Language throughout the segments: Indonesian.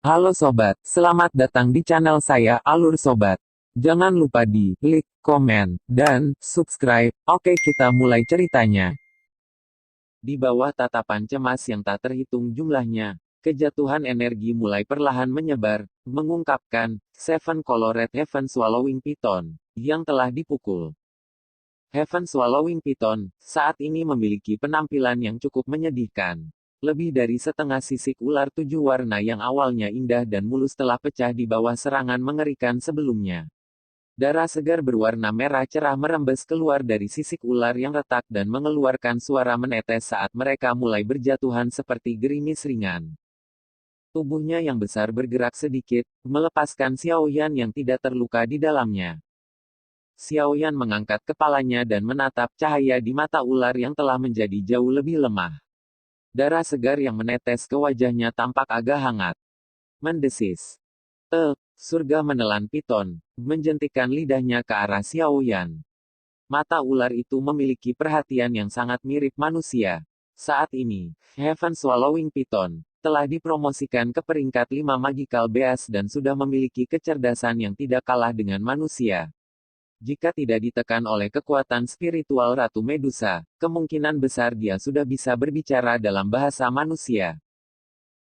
Halo sobat, selamat datang di channel saya Alur Sobat. Jangan lupa di like, komen, dan subscribe. Oke, kita mulai ceritanya. Di bawah tatapan cemas yang tak terhitung jumlahnya, kejatuhan energi mulai perlahan menyebar, mengungkapkan Seven Colored Heaven Swallowing Python yang telah dipukul. Heaven Swallowing Python saat ini memiliki penampilan yang cukup menyedihkan. Lebih dari setengah sisik ular tujuh warna yang awalnya indah dan mulus telah pecah di bawah serangan mengerikan sebelumnya. Darah segar berwarna merah cerah merembes keluar dari sisik ular yang retak dan mengeluarkan suara menetes saat mereka mulai berjatuhan seperti gerimis ringan. Tubuhnya yang besar bergerak sedikit, melepaskan Xiaoyan yang tidak terluka di dalamnya. Xiaoyan mengangkat kepalanya dan menatap cahaya di mata ular yang telah menjadi jauh lebih lemah. Darah segar yang menetes ke wajahnya tampak agak hangat. Mendesis. Surga menelan Piton, menjentikkan lidahnya ke arah Xiaoyan. Mata ular itu memiliki perhatian yang sangat mirip manusia. Saat ini, Heaven Swallowing Python telah dipromosikan ke peringkat 5 Magical Beast dan sudah memiliki kecerdasan yang tidak kalah dengan manusia. Jika tidak ditekan oleh kekuatan spiritual Ratu Medusa, kemungkinan besar dia sudah bisa berbicara dalam bahasa manusia.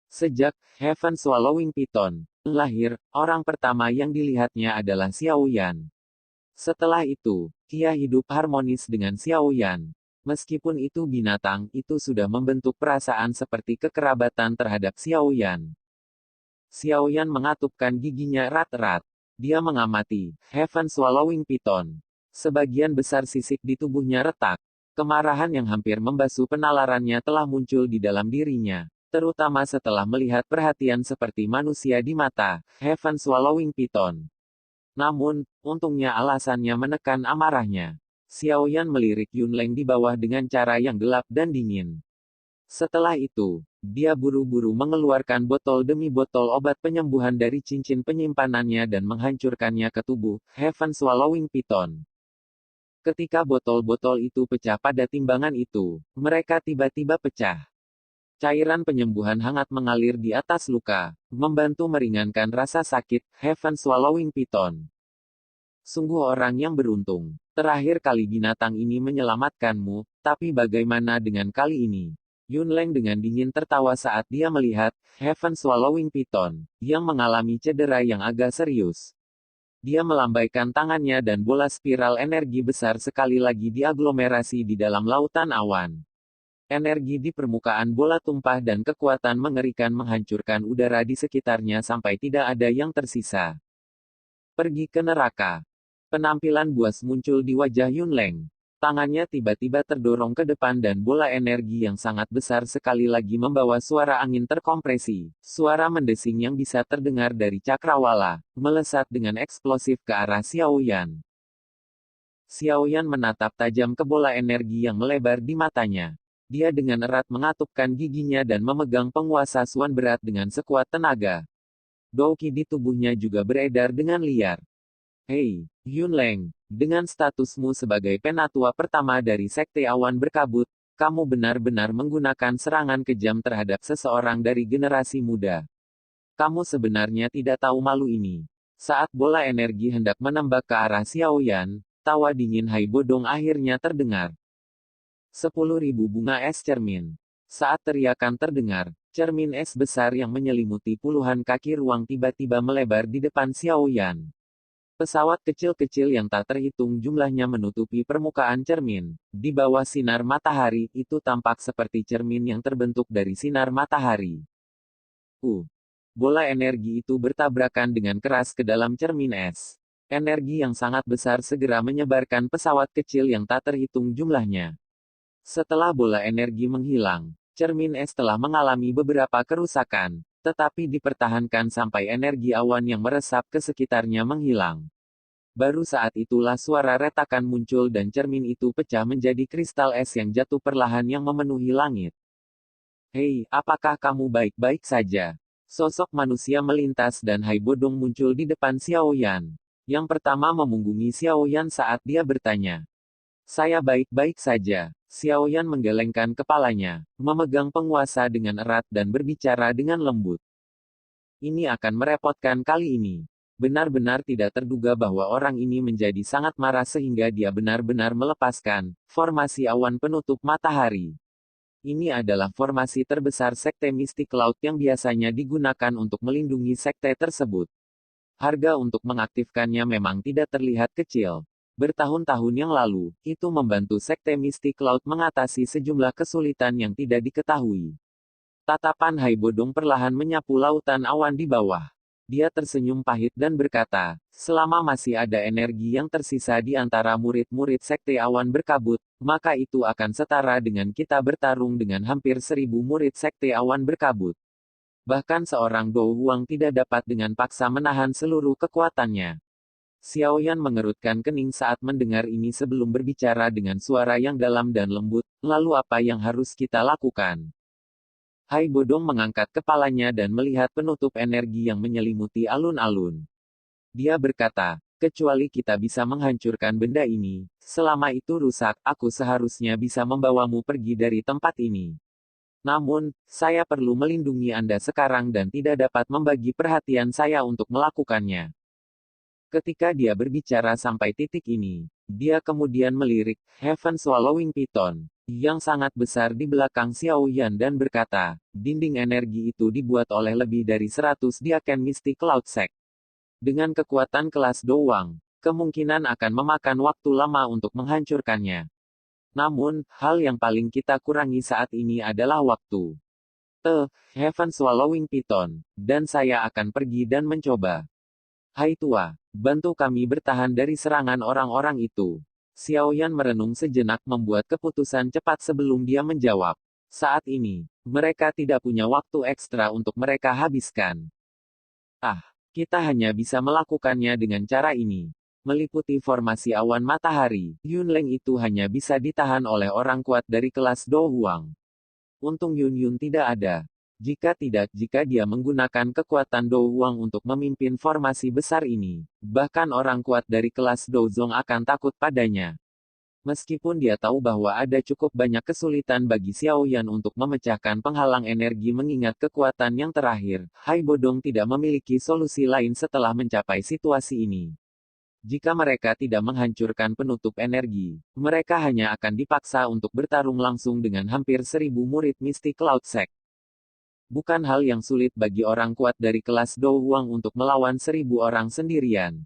Sejak Heaven Swallowing Python lahir, orang pertama yang dilihatnya adalah Xiaoyan. Setelah itu, dia hidup harmonis dengan Xiaoyan. Meskipun itu binatang, itu sudah membentuk perasaan seperti kekerabatan terhadap Xiaoyan. Xiaoyan mengatupkan giginya erat-erat. Dia mengamati Heaven Swallowing Python. Sebagian besar sisik di tubuhnya retak. Kemarahan yang hampir membasuh penalarannya telah muncul di dalam dirinya. Terutama setelah melihat perhatian seperti manusia di mata Heaven Swallowing Python. Namun, untungnya alasannya menekan amarahnya. Xiaoyan melirik Yunleng di bawah dengan cara yang gelap dan dingin. Setelah itu, dia buru-buru mengeluarkan botol demi botol obat penyembuhan dari cincin penyimpanannya dan menghancurkannya ke tubuh Heaven Swallowing Python. Ketika botol-botol itu pecah pada timbangan itu, mereka tiba-tiba pecah. Cairan penyembuhan hangat mengalir di atas luka, membantu meringankan rasa sakit Heaven Swallowing Python. Sungguh orang yang beruntung. Terakhir kali binatang ini menyelamatkanmu, tapi bagaimana dengan kali ini? Yunleng dengan dingin tertawa saat dia melihat Heaven Swallowing Python yang mengalami cedera yang agak serius. Dia melambaikan tangannya dan bola spiral energi besar sekali lagi diaglomerasi di dalam lautan awan. Energi di permukaan bola tumpah dan kekuatan mengerikan menghancurkan udara di sekitarnya sampai tidak ada yang tersisa. Pergi ke neraka. Penampilan buas muncul di wajah Yunleng. Tangannya tiba-tiba terdorong ke depan dan bola energi yang sangat besar sekali lagi membawa suara angin terkompresi. Suara mendesing yang bisa terdengar dari cakrawala, melesat dengan eksplosif ke arah Xiaoyan. Xiaoyan menatap tajam ke bola energi yang melebar di matanya. Dia dengan erat mengatupkan giginya dan memegang penguasa Suan berat dengan sekuat tenaga. Douqi di tubuhnya juga beredar dengan liar. Hei, Yunleng, dengan statusmu sebagai penatua pertama dari Sekte Awan Berkabut, kamu benar-benar menggunakan serangan kejam terhadap seseorang dari generasi muda. Kamu sebenarnya tidak tahu malu ini. Saat bola energi hendak menembak ke arah Xiaoyan, tawa dingin Hai Bodong akhirnya terdengar. 10.000 bunga es cermin. Saat teriakan terdengar, cermin es besar yang menyelimuti puluhan kaki ruang tiba-tiba melebar di depan Xiaoyan. Pesawat kecil-kecil yang tak terhitung jumlahnya menutupi permukaan cermin. Di bawah sinar matahari, itu tampak seperti cermin yang terbentuk dari sinar matahari. Bola energi itu bertabrakan dengan keras ke dalam cermin es. Energi yang sangat besar segera menyebarkan pesawat kecil yang tak terhitung jumlahnya. Setelah bola energi menghilang, cermin es telah mengalami beberapa kerusakan, tetapi dipertahankan sampai energi awan yang meresap ke sekitarnya menghilang. Baru saat itulah suara retakan muncul dan cermin itu pecah menjadi kristal es yang jatuh perlahan yang memenuhi langit. Hei, apakah kamu baik-baik saja? Sosok manusia melintas dan Hai Bodong muncul di depan Xiaoyan. Yang pertama memunggungi Xiaoyan saat dia bertanya. Saya baik-baik saja. Xiaoyan menggelengkan kepalanya, memegang penguasa dengan erat dan berbicara dengan lembut. Ini akan merepotkan kali ini. Benar-benar tidak terduga bahwa orang ini menjadi sangat marah sehingga dia benar-benar melepaskan formasi awan penutup matahari. Ini adalah formasi terbesar sekte Mystic Cloud yang biasanya digunakan untuk melindungi sekte tersebut. Harga untuk mengaktifkannya memang tidak terlihat kecil. Bertahun-tahun yang lalu, itu membantu sekte Mystic Cloud mengatasi sejumlah kesulitan yang tidak diketahui. Tatapan Hai Bodong perlahan menyapu lautan awan di bawah. Dia tersenyum pahit dan berkata, selama masih ada energi yang tersisa di antara murid-murid sekte awan berkabut, maka itu akan setara dengan kita bertarung dengan hampir 1000 murid sekte awan berkabut. Bahkan seorang Do Huang tidak dapat dengan paksa menahan seluruh kekuatannya. Xiao Yan mengerutkan kening saat mendengar ini sebelum berbicara dengan suara yang dalam dan lembut, lalu apa yang harus kita lakukan? Hai Bodong mengangkat kepalanya dan melihat penutup energi yang menyelimuti alun-alun. Dia berkata, kecuali kita bisa menghancurkan benda ini, selama itu rusak, aku seharusnya bisa membawamu pergi dari tempat ini. Namun, saya perlu melindungi Anda sekarang dan tidak dapat membagi perhatian saya untuk melakukannya. Ketika dia berbicara sampai titik ini, dia kemudian melirik Heaven Swallowing Python yang sangat besar di belakang Xiao Yan dan berkata, dinding energi itu dibuat oleh lebih dari 100 Diaken Mystic Cloud Sect. Dengan kekuatan kelas Dowang, kemungkinan akan memakan waktu lama untuk menghancurkannya. Namun, hal yang paling kita kurangi saat ini adalah waktu. Heaven Swallowing Python, dan saya akan pergi dan mencoba. Hai tua, bantu kami bertahan dari serangan orang-orang itu. Xiao Yan merenung sejenak membuat keputusan cepat sebelum dia menjawab. Saat ini, mereka tidak punya waktu ekstra untuk mereka habiskan. Kita hanya bisa melakukannya dengan cara ini. Meliputi formasi awan matahari, Yunleng itu hanya bisa ditahan oleh orang kuat dari kelas Do Huang. Untung Yun tidak ada. Jika dia menggunakan kekuatan Do Huang untuk memimpin formasi besar ini, bahkan orang kuat dari kelas Do Zong akan takut padanya. Meskipun dia tahu bahwa ada cukup banyak kesulitan bagi Xiao Yan untuk memecahkan penghalang energi mengingat kekuatan yang terakhir, Hai Bodong tidak memiliki solusi lain setelah mencapai situasi ini. Jika mereka tidak menghancurkan penutup energi, mereka hanya akan dipaksa untuk bertarung langsung dengan hampir 1000 murid Mystic Cloud Sect. Bukan hal yang sulit bagi orang kuat dari kelas Do Huang untuk melawan 1000 orang sendirian.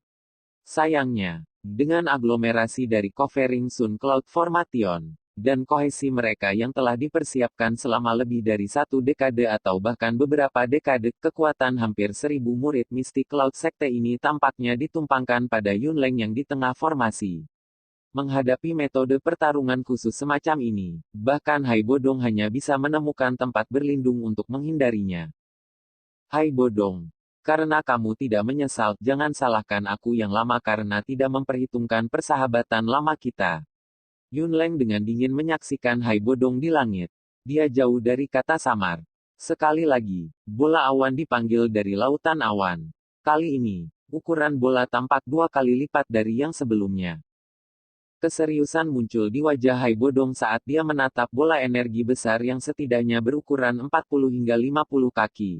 Sayangnya, dengan aglomerasi dari Covering Sun Cloud Formation, dan kohesi mereka yang telah dipersiapkan selama lebih dari 1 dekade atau bahkan beberapa dekade, kekuatan hampir 1000 murid Mystic Cloud Sekte ini tampaknya ditumpangkan pada Yunleng yang di tengah formasi. Menghadapi metode pertarungan khusus semacam ini, bahkan Hai Bodong hanya bisa menemukan tempat berlindung untuk menghindarinya. Hai Bodong, karena kamu tidak menyesal, jangan salahkan aku yang lama karena tidak memperhitungkan persahabatan lama kita. Yunleng dengan dingin menyaksikan Hai Bodong di langit. Dia jauh dari kata samar. Sekali lagi, bola awan dipanggil dari lautan awan. Kali ini, ukuran bola tampak 2 kali lipat dari yang sebelumnya. Keseriusan muncul di wajah Hai Bodong saat dia menatap bola energi besar yang setidaknya berukuran 40 hingga 50 kaki.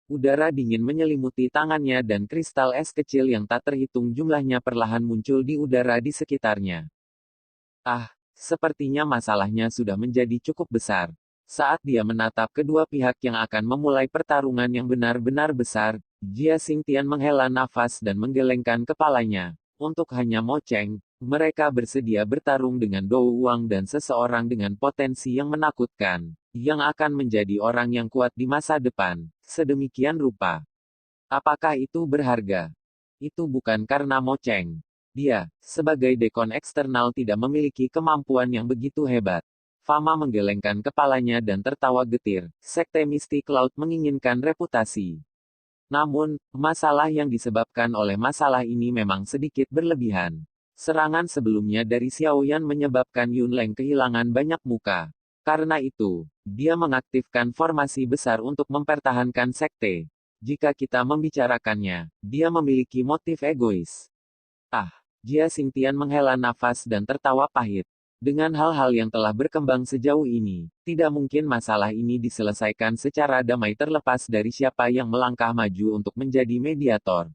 Udara dingin menyelimuti tangannya dan kristal es kecil yang tak terhitung jumlahnya perlahan muncul di udara di sekitarnya. Sepertinya masalahnya sudah menjadi cukup besar. Saat dia menatap kedua pihak yang akan memulai pertarungan yang benar-benar besar, Jia Xingtian menghela nafas dan menggelengkan kepalanya. Untuk hanya Mo Cheng, mereka bersedia bertarung dengan Dou Huang dan seseorang dengan potensi yang menakutkan, yang akan menjadi orang yang kuat di masa depan, sedemikian rupa. Apakah itu berharga? Itu bukan karena Mo Cheng. Dia, sebagai dekon eksternal tidak memiliki kemampuan yang begitu hebat. Fama menggelengkan kepalanya dan tertawa getir. Sekte Mystic Cloud menginginkan reputasi. Namun, masalah yang disebabkan oleh masalah ini memang sedikit berlebihan. Serangan sebelumnya dari Xiao Yan menyebabkan Yunleng kehilangan banyak muka. Karena itu, dia mengaktifkan formasi besar untuk mempertahankan sekte. Jika kita membicarakannya, dia memiliki motif egois. Jia Xingtian menghela nafas dan tertawa pahit. Dengan hal-hal yang telah berkembang sejauh ini, tidak mungkin masalah ini diselesaikan secara damai terlepas dari siapa yang melangkah maju untuk menjadi mediator.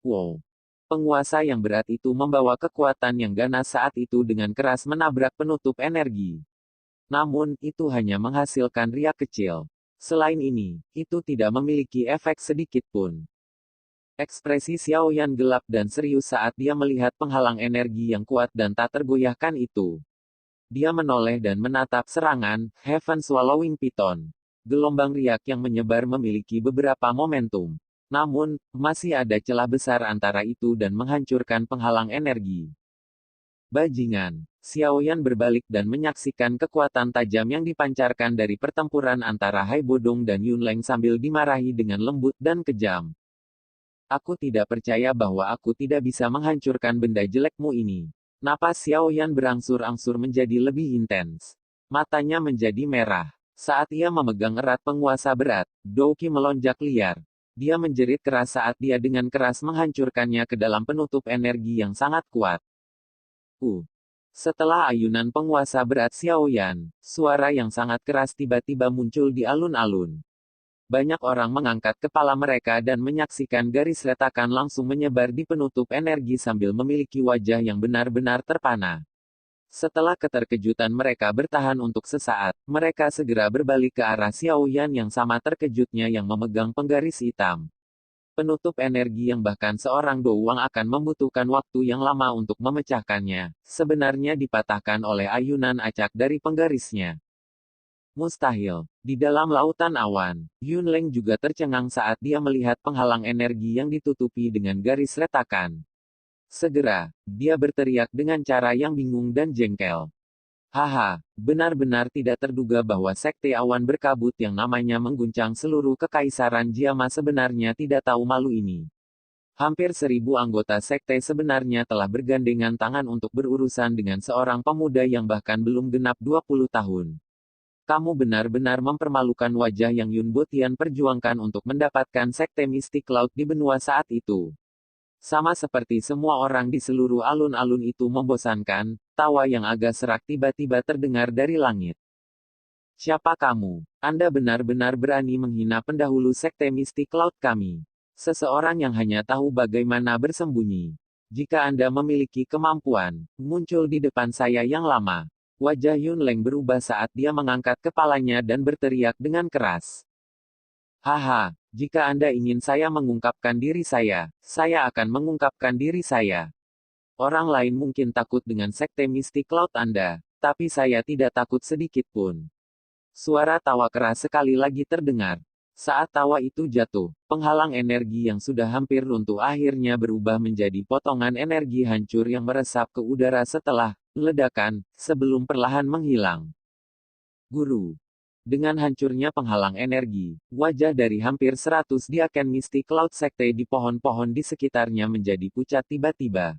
Wow. Penguasa yang berat itu membawa kekuatan yang ganas saat itu dengan keras menabrak penutup energi. Namun, itu hanya menghasilkan riak kecil. Selain ini, itu tidak memiliki efek sedikit pun. Ekspresi Xiaoyan gelap dan serius saat dia melihat penghalang energi yang kuat dan tak tergoyahkan itu. Dia menoleh dan menatap serangan, Heaven Swallowing Python. Gelombang riak yang menyebar memiliki beberapa momentum. Namun, masih ada celah besar antara itu dan menghancurkan penghalang energi. Bajingan. Xiaoyan berbalik dan menyaksikan kekuatan tajam yang dipancarkan dari pertempuran antara Hai Bodong dan Yunleng sambil dimarahi dengan lembut dan kejam. Aku tidak percaya bahwa aku tidak bisa menghancurkan benda jelekmu ini. Napas Xiaoyan berangsur-angsur menjadi lebih intens. Matanya menjadi merah. Saat ia memegang erat penguasa berat, Douqi melonjak liar. Dia menjerit keras saat dia dengan keras menghancurkannya ke dalam penutup energi yang sangat kuat. Setelah ayunan penguasa berat Xiaoyan, suara yang sangat keras tiba-tiba muncul di alun-alun. Banyak orang mengangkat kepala mereka dan menyaksikan garis retakan langsung menyebar di penutup energi sambil memiliki wajah yang benar-benar terpana. Setelah keterkejutan mereka bertahan untuk sesaat, mereka segera berbalik ke arah Xiaoyan yang sama terkejutnya yang memegang penggaris hitam. Penutup energi yang bahkan seorang doang akan membutuhkan waktu yang lama untuk memecahkannya, sebenarnya dipatahkan oleh ayunan acak dari penggarisnya. Mustahil. Di dalam lautan awan, Yunleng juga tercengang saat dia melihat penghalang energi yang ditutupi dengan garis retakan. Segera, dia berteriak dengan cara yang bingung dan jengkel. Haha, benar-benar tidak terduga bahwa sekte awan berkabut yang namanya mengguncang seluruh kekaisaran Jiama sebenarnya tidak tahu malu ini. Hampir 1.000 anggota sekte sebenarnya telah bergandengan tangan untuk berurusan dengan seorang pemuda yang bahkan belum genap 20 tahun. Kamu benar-benar mempermalukan wajah yang Yun Botian perjuangkan untuk mendapatkan sekte mistik laut di benua saat itu. Sama seperti semua orang di seluruh alun-alun itu membosankan, tawa yang agak serak tiba-tiba terdengar dari langit. Siapa kamu? Anda benar-benar berani menghina pendahulu sekte mistik laut kami. Seseorang yang hanya tahu bagaimana bersembunyi. Jika Anda memiliki kemampuan, muncul di depan saya yang lama. Wajah Yunleng berubah saat dia mengangkat kepalanya dan berteriak dengan keras. Haha, jika Anda ingin saya mengungkapkan diri saya akan mengungkapkan diri saya. Orang lain mungkin takut dengan sekte mistik laut Anda, tapi saya tidak takut sedikit pun. Suara tawa keras sekali lagi terdengar. Saat tawa itu jatuh, penghalang energi yang sudah hampir runtuh akhirnya berubah menjadi potongan energi hancur yang meresap ke udara setelah ledakan, sebelum perlahan menghilang. Guru. Dengan hancurnya penghalang energi, wajah dari hampir 100 diaken mistik laut sekte di pohon-pohon di sekitarnya menjadi pucat tiba-tiba.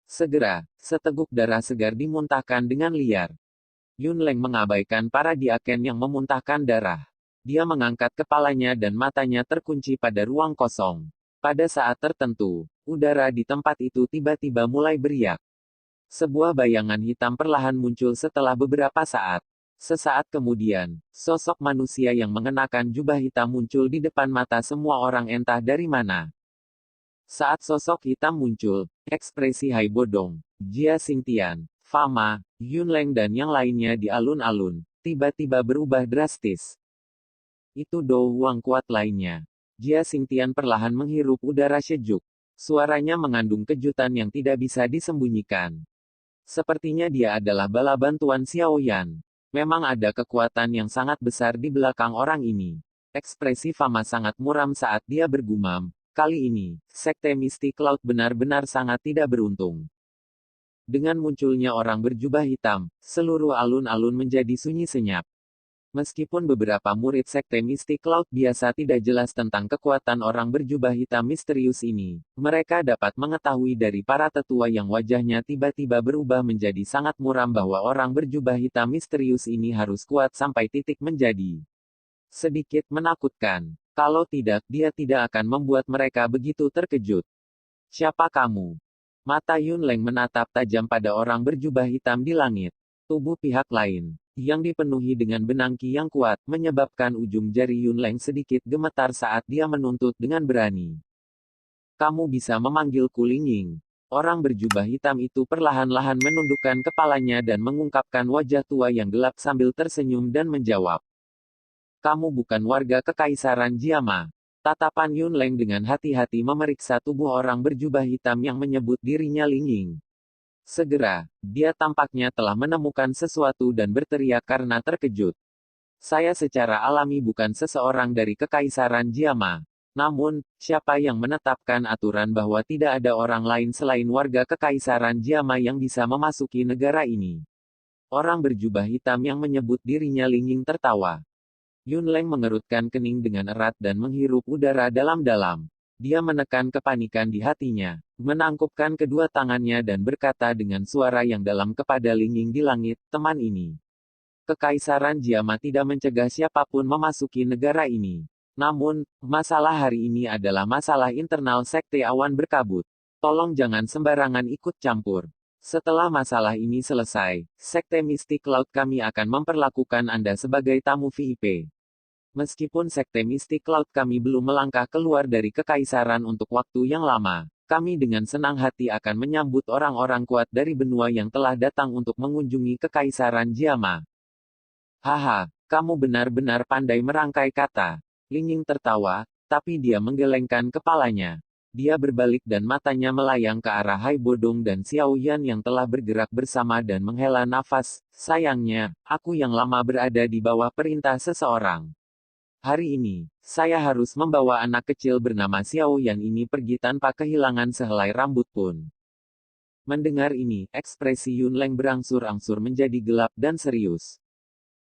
Segera, seteguk darah segar dimuntahkan dengan liar. Yunleng mengabaikan para diaken yang memuntahkan darah. Dia mengangkat kepalanya dan matanya terkunci pada ruang kosong. Pada saat tertentu, udara di tempat itu tiba-tiba mulai beriak. Sebuah bayangan hitam perlahan muncul setelah beberapa saat. Sesaat kemudian, sosok manusia yang mengenakan jubah hitam muncul di depan mata semua orang entah dari mana. Saat sosok hitam muncul, ekspresi Hai Bodong, Jia Xingtian, Fama, Yunleng dan yang lainnya di alun-alun, tiba-tiba berubah drastis. Itu doang kuat lainnya. Jia Xingtian perlahan menghirup udara sejuk. Suaranya mengandung kejutan yang tidak bisa disembunyikan. Sepertinya dia adalah bala bantuan Xiaoyan. Memang ada kekuatan yang sangat besar di belakang orang ini. Ekspresi Fama sangat muram saat dia bergumam. Kali ini, sekte mistik laut benar-benar sangat tidak beruntung. Dengan munculnya orang berjubah hitam, seluruh alun-alun menjadi sunyi senyap. Meskipun beberapa murid sekte mistik laut biasa tidak jelas tentang kekuatan orang berjubah hitam misterius ini, mereka dapat mengetahui dari para tetua yang wajahnya tiba-tiba berubah menjadi sangat muram bahwa orang berjubah hitam misterius ini harus kuat sampai titik menjadi sedikit menakutkan. Kalau tidak, dia tidak akan membuat mereka begitu terkejut. Siapa kamu? Mata Yun Leng menatap tajam pada orang berjubah hitam di langit. Tubuh pihak lain, yang dipenuhi dengan benang Qi yang kuat, menyebabkan ujung jari Yun Leng sedikit gemetar saat dia menuntut dengan berani. Kamu bisa memanggilku Ling Ying. Orang berjubah hitam itu perlahan-lahan menundukkan kepalanya dan mengungkapkan wajah tua yang gelap sambil tersenyum dan menjawab. Kamu bukan warga Kekaisaran Jiama. Tatapan Yun Leng dengan hati-hati memeriksa tubuh orang berjubah hitam yang menyebut dirinya Ling Ying. Segera, dia tampaknya telah menemukan sesuatu dan berteriak karena terkejut. Saya secara alami bukan seseorang dari Kekaisaran Jiama. Namun, siapa yang menetapkan aturan bahwa tidak ada orang lain selain warga Kekaisaran Jiama yang bisa memasuki negara ini? Orang berjubah hitam yang menyebut dirinya Ling Ying tertawa. Yun Leng mengerutkan kening dengan erat dan menghirup udara dalam-dalam. Dia menekan kepanikan di hatinya, menangkupkan kedua tangannya dan berkata dengan suara yang dalam kepada Ling Ying di langit, teman ini. Kekaisaran Jiama tidak mencegah siapapun memasuki negara ini. Namun, masalah hari ini adalah masalah internal Sekte Awan Berkabut. Tolong jangan sembarangan ikut campur. Setelah masalah ini selesai, Sekte Mistik Laut kami akan memperlakukan Anda sebagai tamu VIP. Meskipun Sekte Mistik Laut kami belum melangkah keluar dari Kekaisaran untuk waktu yang lama, kami dengan senang hati akan menyambut orang-orang kuat dari benua yang telah datang untuk mengunjungi Kekaisaran Jiama. Haha, kamu benar-benar pandai merangkai kata. Ling Ying tertawa, tapi dia menggelengkan kepalanya. Dia berbalik dan matanya melayang ke arah Hai Bodong dan Xiao Yan yang telah bergerak bersama dan menghela nafas. Sayangnya, aku yang lama berada di bawah perintah seseorang. Hari ini, saya harus membawa anak kecil bernama Xiao Yan ini pergi tanpa kehilangan sehelai rambut pun. Mendengar ini, ekspresi Yun Leng berangsur-angsur menjadi gelap dan serius.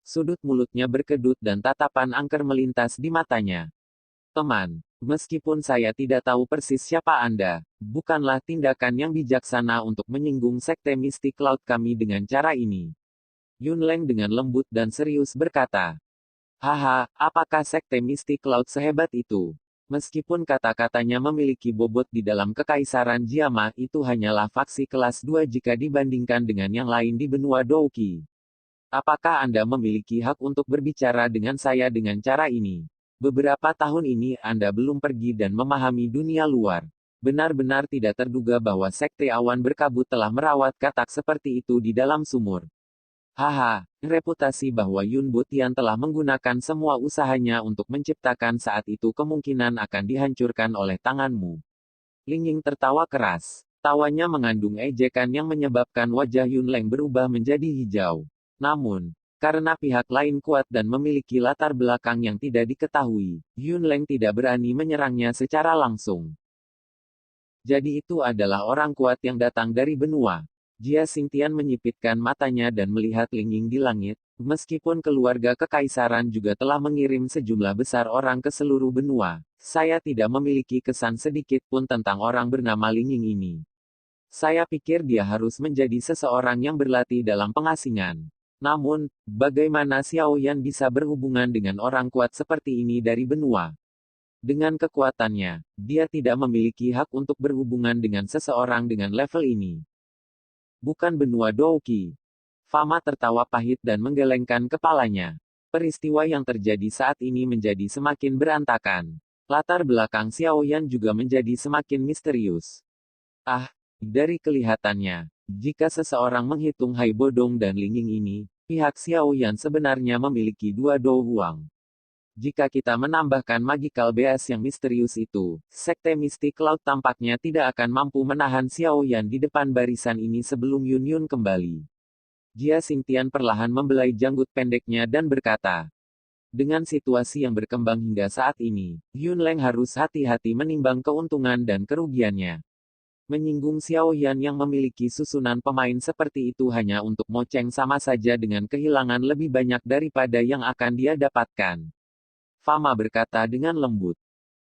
Sudut mulutnya berkedut dan tatapan angker melintas di matanya. Teman, meskipun saya tidak tahu persis siapa Anda, bukanlah tindakan yang bijaksana untuk menyinggung Sekte Mistik Laut kami dengan cara ini. Yun Leng dengan lembut dan serius berkata. Haha, apakah Sekte Mistik Laut sehebat itu? Meskipun kata-katanya memiliki bobot di dalam Kekaisaran Jiama, itu hanyalah faksi kelas 2 jika dibandingkan dengan yang lain di benua Douqi. Apakah Anda memiliki hak untuk berbicara dengan saya dengan cara ini? Beberapa tahun ini Anda belum pergi dan memahami dunia luar. Benar-benar tidak terduga bahwa Sekte Awan Berkabut telah merawat katak seperti itu di dalam sumur. Haha, reputasi bahwa Yun Botian telah menggunakan semua usahanya untuk menciptakan saat itu kemungkinan akan dihancurkan oleh tanganmu. Ling Ying tertawa keras. Tawanya mengandung ejekan yang menyebabkan wajah Yun Leng berubah menjadi hijau. Namun, karena pihak lain kuat dan memiliki latar belakang yang tidak diketahui, Yun Leng tidak berani menyerangnya secara langsung. Jadi itu adalah orang kuat yang datang dari benua. Jia Xingtian menyipitkan matanya dan melihat Ling Ying di langit, meskipun keluarga Kekaisaran juga telah mengirim sejumlah besar orang ke seluruh benua, saya tidak memiliki kesan sedikit pun tentang orang bernama Ling Ying ini. Saya pikir dia harus menjadi seseorang yang berlatih dalam pengasingan. Namun, bagaimana Xiao Yan bisa berhubungan dengan orang kuat seperti ini dari benua? Dengan kekuatannya, dia tidak memiliki hak untuk berhubungan dengan seseorang dengan level ini. Bukan benua Douqi. Fama tertawa pahit dan menggelengkan kepalanya. Peristiwa yang terjadi saat ini menjadi semakin berantakan. Latar belakang Xiao Yan juga menjadi semakin misterius. Ah, dari kelihatannya, jika seseorang menghitung Hai Bodong dan Ling Ying ini, pihak Xiao Yan sebenarnya memiliki dua Do Huang. Jika kita menambahkan magical beast yang misterius itu, Sekte Mistik Laut tampaknya tidak akan mampu menahan Xiao Yan di depan barisan ini sebelum Yun Yun kembali. Jia Xingtian perlahan membelai janggut pendeknya dan berkata, dengan situasi yang berkembang hingga saat ini, Yun Leng harus hati-hati menimbang keuntungan dan kerugiannya. Menyinggung Xiao Yan yang memiliki susunan pemain seperti itu hanya untuk moceng sama saja dengan kehilangan lebih banyak daripada yang akan dia dapatkan. Fama berkata dengan lembut.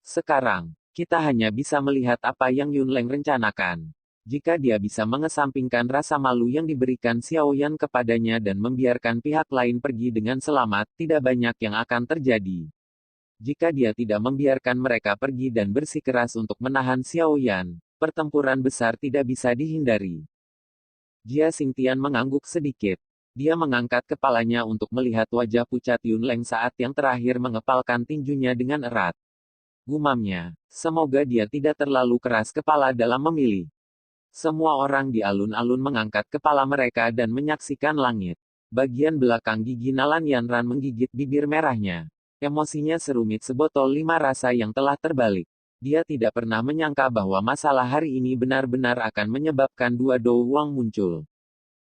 Sekarang, kita hanya bisa melihat apa yang Yun Leng rencanakan. Jika dia bisa mengesampingkan rasa malu yang diberikan Xiao Yan kepadanya dan membiarkan pihak lain pergi dengan selamat, tidak banyak yang akan terjadi. Jika dia tidak membiarkan mereka pergi dan bersikeras untuk menahan Xiao Yan, Pertempuran besar tidak bisa dihindari. Jia Xingtian mengangguk sedikit. Dia mengangkat kepalanya untuk melihat wajah pucat Yunleng saat yang terakhir mengepalkan tinjunya dengan erat. Gumamnya, semoga dia tidak terlalu keras kepala dalam memilih. Semua orang di alun-alun mengangkat kepala mereka dan menyaksikan langit. Bagian belakang gigi Nalan Yanran menggigit bibir merahnya. Emosinya serumit sebotol 5 rasa yang telah terbalik. Dia tidak pernah menyangka bahwa masalah hari ini benar-benar akan menyebabkan dua Do Huang muncul.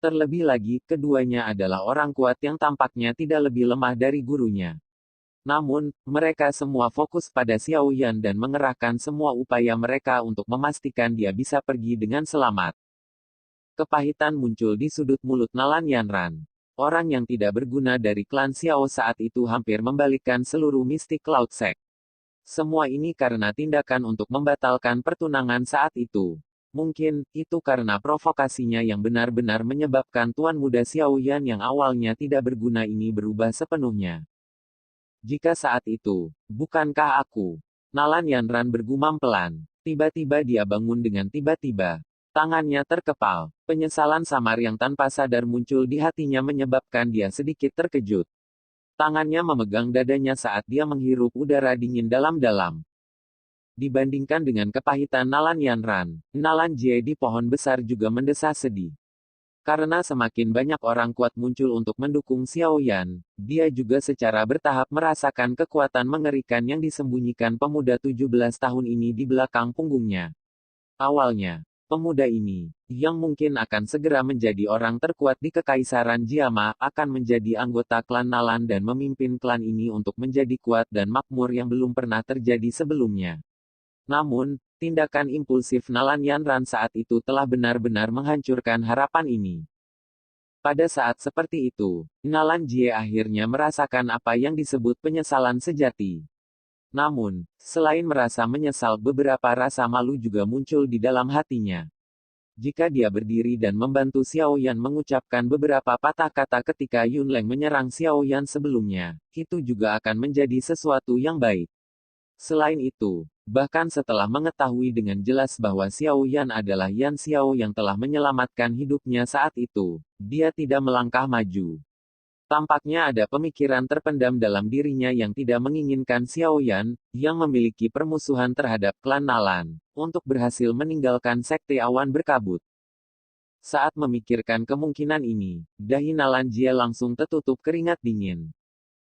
Terlebih lagi, keduanya adalah orang kuat yang tampaknya tidak lebih lemah dari gurunya. Namun, mereka semua fokus pada Xiao Yan dan mengerahkan semua upaya mereka untuk memastikan dia bisa pergi dengan selamat. Kepahitan muncul di sudut mulut Nalan Yanran. Orang yang tidak berguna dari klan Xiao saat itu hampir membalikkan seluruh mistik Cloud Sect. Semua ini karena tindakan untuk membatalkan pertunangan saat itu. Mungkin, itu karena provokasinya yang benar-benar menyebabkan Tuan Muda Xiao Yan yang awalnya tidak berguna ini berubah sepenuhnya. Jika saat itu, bukankah aku? Nalan Yanran bergumam pelan. Tiba-tiba dia bangun dengan tiba-tiba. Tangannya terkepal. Penyesalan samar yang tanpa sadar muncul di hatinya menyebabkan dia sedikit terkejut. Tangannya memegang dadanya saat dia menghirup udara dingin dalam-dalam. Dibandingkan dengan kepahitan Nalan Yanran, Nalan Jie di pohon besar juga mendesah sedih. Karena semakin banyak orang kuat muncul untuk mendukung Xiao Yan, dia juga secara bertahap merasakan kekuatan mengerikan yang disembunyikan pemuda 17 tahun ini di belakang punggungnya. Awalnya, pemuda ini, yang mungkin akan segera menjadi orang terkuat di Kekaisaran Jiama, akan menjadi anggota klan Nalan dan memimpin klan ini untuk menjadi kuat dan makmur yang belum pernah terjadi sebelumnya. Namun, tindakan impulsif Nalan Yanran saat itu telah benar-benar menghancurkan harapan ini. Pada saat seperti itu, Nalan Jie akhirnya merasakan apa yang disebut penyesalan sejati. Namun, selain merasa menyesal, beberapa rasa malu juga muncul di dalam hatinya. Jika dia berdiri dan membantu Xiao Yan mengucapkan beberapa patah kata ketika Yunleng menyerang Xiao Yan sebelumnya, itu juga akan menjadi sesuatu yang baik. Selain itu, bahkan setelah mengetahui dengan jelas bahwa Xiao Yan adalah Yan Xiao yang telah menyelamatkan hidupnya saat itu, dia tidak melangkah maju. Tampaknya ada pemikiran terpendam dalam dirinya yang tidak menginginkan Xiao Yan, yang memiliki permusuhan terhadap klan Nalan, untuk berhasil meninggalkan Sekte Awan Berkabut. Saat memikirkan kemungkinan ini, dahi Nalan Jie langsung tertutup keringat dingin.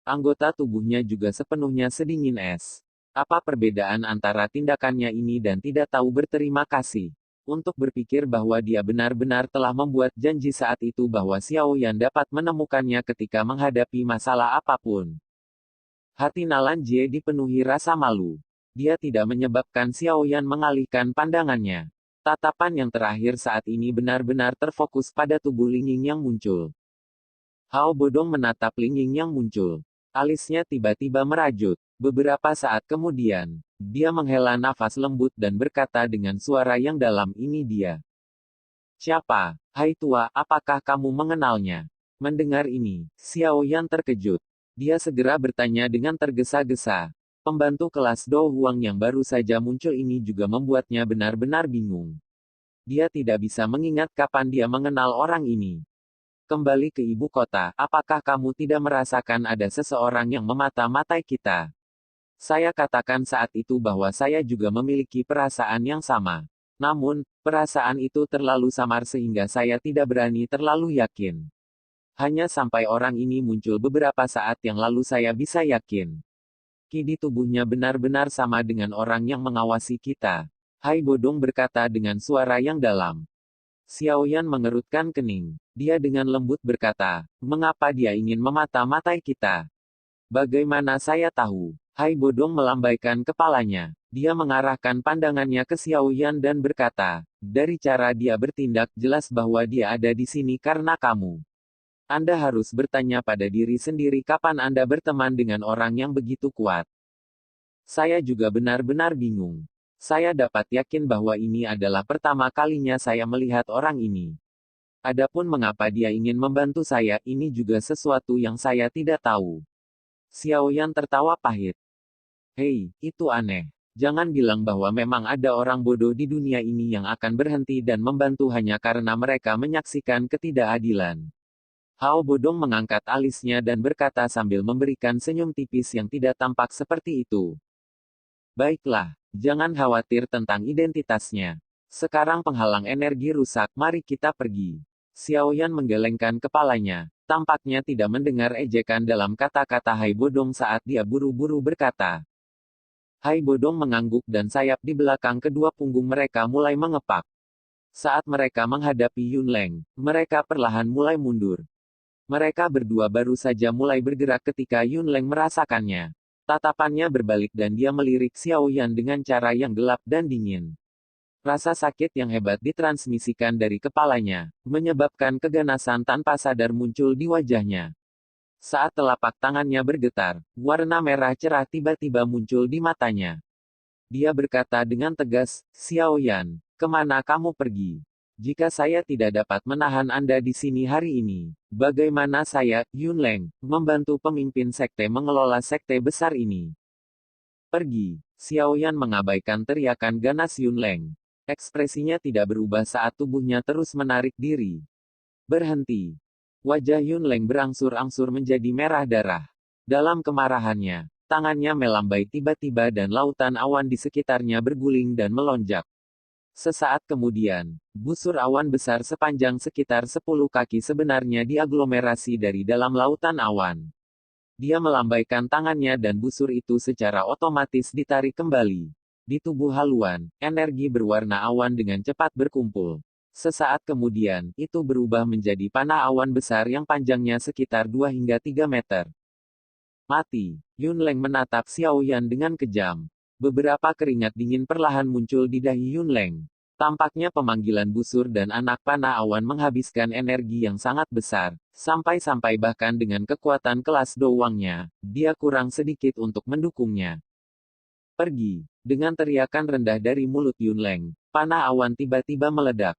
Anggota tubuhnya juga sepenuhnya sedingin es. Apa perbedaan antara tindakannya ini dan tidak tahu berterima kasih? Untuk berpikir bahwa dia benar-benar telah membuat janji saat itu bahwa Xiao Yan dapat menemukannya ketika menghadapi masalah apapun. Hati Nalan Jie dipenuhi rasa malu. Dia tidak menyebabkan Xiao Yan mengalihkan pandangannya. Tatapan yang terakhir saat ini benar-benar terfokus pada tubuh Lingying yang muncul. Hao Bodong menatap Lingying yang muncul. Alisnya tiba-tiba merajut. Beberapa saat kemudian, dia menghela nafas lembut dan berkata dengan suara yang dalam, "Ini dia." "Siapa? Hai tua, apakah kamu mengenalnya?" Mendengar ini, Xiao Yan terkejut. Dia segera bertanya dengan tergesa-gesa. Pembantu kelas Do Huang yang baru saja muncul ini juga membuatnya benar-benar bingung. Dia tidak bisa mengingat kapan dia mengenal orang ini. "Kembali ke ibu kota, apakah kamu tidak merasakan ada seseorang yang memata-matai kita?" Saya katakan saat itu bahwa saya juga memiliki perasaan yang sama. Namun, perasaan itu terlalu samar sehingga saya tidak berani terlalu yakin. Hanya sampai orang ini muncul beberapa saat yang lalu saya bisa yakin. Kini tubuhnya benar-benar sama dengan orang yang mengawasi kita. Hai Bodong berkata dengan suara yang dalam. Xiao Yan mengerutkan kening. Dia dengan lembut berkata, "Mengapa dia ingin memata-matai kita?" "Bagaimana saya tahu?" Hai Bodong melambaikan kepalanya. Dia mengarahkan pandangannya ke Xiao Yan dan berkata, "Dari cara dia bertindak, jelas bahwa dia ada di sini karena kamu. Anda harus bertanya pada diri sendiri kapan Anda berteman dengan orang yang begitu kuat." Saya juga benar-benar bingung. Saya dapat yakin bahwa ini adalah pertama kalinya saya melihat orang ini. Adapun mengapa dia ingin membantu saya, ini juga sesuatu yang saya tidak tahu. Xiao Yan tertawa pahit. "Hei, itu aneh. Jangan bilang bahwa memang ada orang bodoh di dunia ini yang akan berhenti dan membantu hanya karena mereka menyaksikan ketidakadilan. Hao Bodong mengangkat alisnya dan berkata sambil memberikan senyum tipis yang tidak tampak seperti itu. Baiklah, jangan khawatir tentang identitasnya. Sekarang penghalang energi rusak, mari kita pergi. Xiaoyan menggelengkan kepalanya. Tampaknya tidak mendengar ejekan dalam kata-kata Hai Bodong saat dia buru-buru berkata. Hai Bodong mengangguk dan sayap di belakang kedua punggung mereka mulai mengepak. Saat mereka menghadapi Yunleng, mereka perlahan mulai mundur. Mereka berdua baru saja mulai bergerak ketika Yunleng merasakannya. Tatapannya berbalik dan dia melirik Xiaoyan dengan cara yang gelap dan dingin. Rasa sakit yang hebat ditransmisikan dari kepalanya, menyebabkan keganasan tanpa sadar muncul di wajahnya. Saat telapak tangannya bergetar, warna merah cerah tiba-tiba muncul di matanya. Dia berkata dengan tegas, Xiaoyan, kemana kamu pergi? Jika saya tidak dapat menahan Anda di sini hari ini, bagaimana saya, Yunleng, membantu pemimpin sekte mengelola sekte besar ini? Pergi. Xiaoyan mengabaikan teriakan ganas Yunleng. Ekspresinya tidak berubah saat tubuhnya terus menarik diri. Berhenti. Wajah Yunleng berangsur-angsur menjadi merah darah. Dalam kemarahannya, tangannya melambai tiba-tiba dan lautan awan di sekitarnya berguling dan melonjak. Sesaat kemudian, busur awan besar sepanjang sekitar 10 kaki sebenarnya diaglomerasi dari dalam lautan awan. Dia melambaikan tangannya dan busur itu secara otomatis ditarik kembali. Di tubuh haluan, energi berwarna awan dengan cepat berkumpul. Sesaat kemudian, itu berubah menjadi panah awan besar yang panjangnya sekitar 2 hingga 3 meter. Mati. Yunleng menatap Xiaoyan dengan kejam. Beberapa keringat dingin perlahan muncul di dahi Yunleng. Tampaknya pemanggilan busur dan anak panah awan menghabiskan energi yang sangat besar, sampai-sampai bahkan dengan kekuatan kelas doangnya, dia kurang sedikit untuk mendukungnya. Pergi. Dengan teriakan rendah dari mulut Yunleng, panah awan tiba-tiba meledak.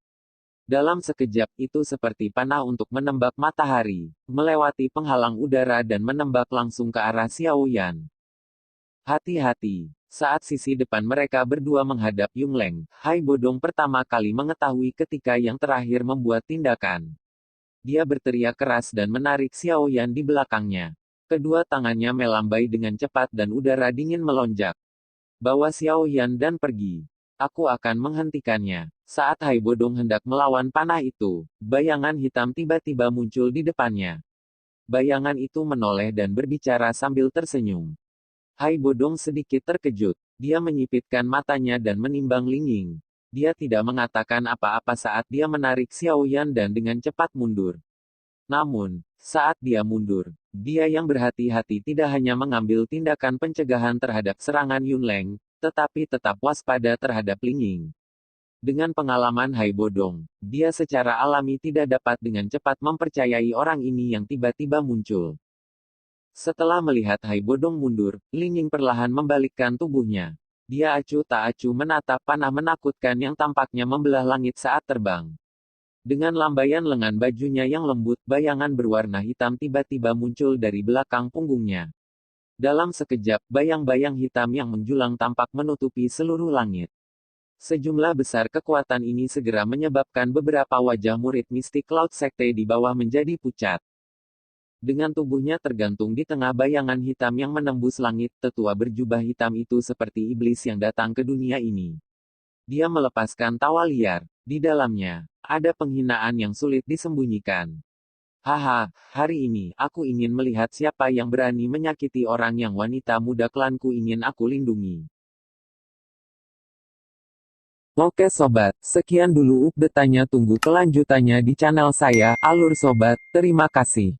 Dalam sekejap itu seperti panah untuk menembak matahari, melewati penghalang udara dan menembak langsung ke arah Xiaoyan. Hati-hati. Saat sisi depan mereka berdua menghadap Yunleng, Hai Bodong pertama kali mengetahui ketika yang terakhir membuat tindakan. Dia berteriak keras dan menarik Xiaoyan di belakangnya. Kedua tangannya melambai dengan cepat dan udara dingin melonjak. Bawa Xiaoyan dan pergi. Aku akan menghentikannya. Saat Hai Bodong hendak melawan panah itu, bayangan hitam tiba-tiba muncul di depannya. Bayangan itu menoleh dan berbicara sambil tersenyum. Hai Bodong sedikit terkejut. Dia menyipitkan matanya dan menimbang Lingying. Dia tidak mengatakan apa-apa saat dia menarik Xiaoyan dan dengan cepat mundur. Namun, saat dia mundur, dia yang berhati-hati tidak hanya mengambil tindakan pencegahan terhadap serangan Yunleng, tetapi tetap waspada terhadap Lingying. Dengan pengalaman Hai Bodong, dia secara alami tidak dapat dengan cepat mempercayai orang ini yang tiba-tiba muncul. Setelah melihat Hai Bodong mundur, Lingying perlahan membalikkan tubuhnya. Dia acuh tak acuh menatap panah menakutkan yang tampaknya membelah langit saat terbang. Dengan lambaian lengan bajunya yang lembut, bayangan berwarna hitam tiba-tiba muncul dari belakang punggungnya. Dalam sekejap, bayang-bayang hitam yang menjulang tampak menutupi seluruh langit. Sejumlah besar kekuatan ini segera menyebabkan beberapa wajah murid mistik Cloud Sekte di bawah menjadi pucat. Dengan tubuhnya tergantung di tengah bayangan hitam yang menembus langit, tetua berjubah hitam itu seperti iblis yang datang ke dunia ini. Dia melepaskan tawa liar. Di dalamnya, ada penghinaan yang sulit disembunyikan. Haha, hari ini, aku ingin melihat siapa yang berani menyakiti orang yang wanita muda klanku ingin aku lindungi. Oke sobat, sekian dulu update-nya, tunggu kelanjutannya di channel saya, Alur Sobat, terima kasih.